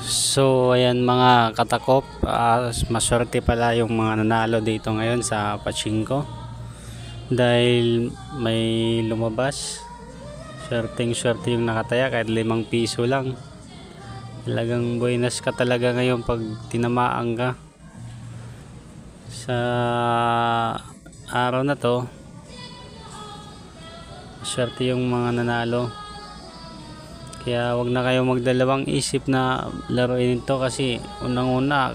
So ayan mga katakop, maswerte pala yung mga nanalo dito ngayon sa pachinko dahil may lumabas. Swerte yung nakataya kahit 5 piso lang. Talagang buenas ka talaga ngayon pag tinamaan ka. Sa araw na to, swerte yung mga nanalo. Kaya wag na kayo magdalawang isip na laruin ito kasi unang-una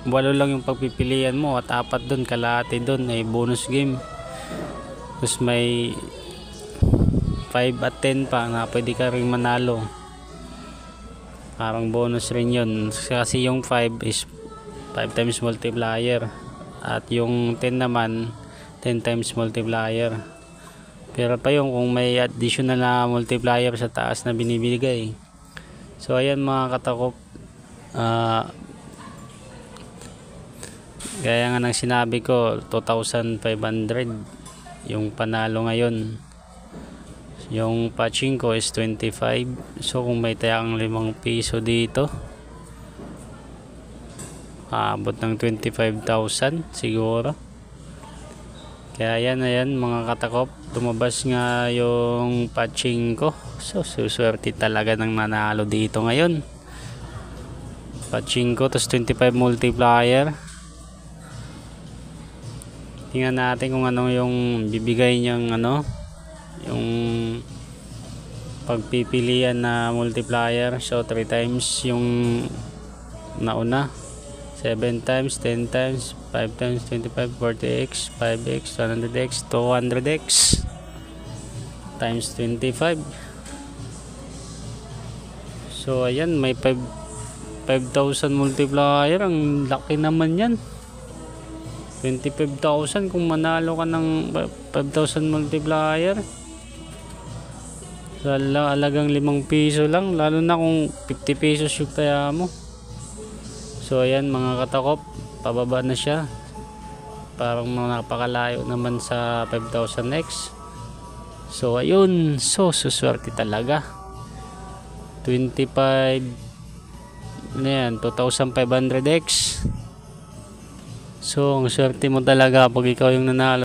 8 lang yung pagpipilian mo at 4 doon, kalahati doon ay bonus game. Tapos may 5 at 10 pa na pwede ka rin manalo. Parang bonus rin yun kasi yung 5 is 5 times multiplier at yung 10 naman 10 times multiplier. Pero pa yung kung may additional na multiplier sa taas na binibigay. So ayan mga katakop, gaya nga ng sinabi ko, 2,500 yung panalo ngayon. Yung pachinko is 25. So kung may tayang 5 piso dito, abot ng 25,000 siguro. Kaya ayan mga katakop, lumabas nga yung pachinko. So suswerte talaga ng nanalo dito ngayon. Pachinko tapos 25 multiplier. Tingnan natin kung ano yung bibigay niyang yung pagpipilian na multiplier. So 3 times yung nauna, 7 times, 10 times, 5 times, 25, 40x, 5x, 100x, 200x times 25. So ayan, may 5,000 multiplier. Ang laki naman yan. 25,000 kung manalo ka ng 5,000 multiplier. So alagang 5 piso lang, lalo na kung 50 pesos yung taya mo. So ayan mga katakop, pababa na siya. Parang napakalayo naman sa 5,000x. So ayun, so suswerte talaga. 25 na yan, 2,500x. So ang swerte mo talaga pag ikaw yung nanalo.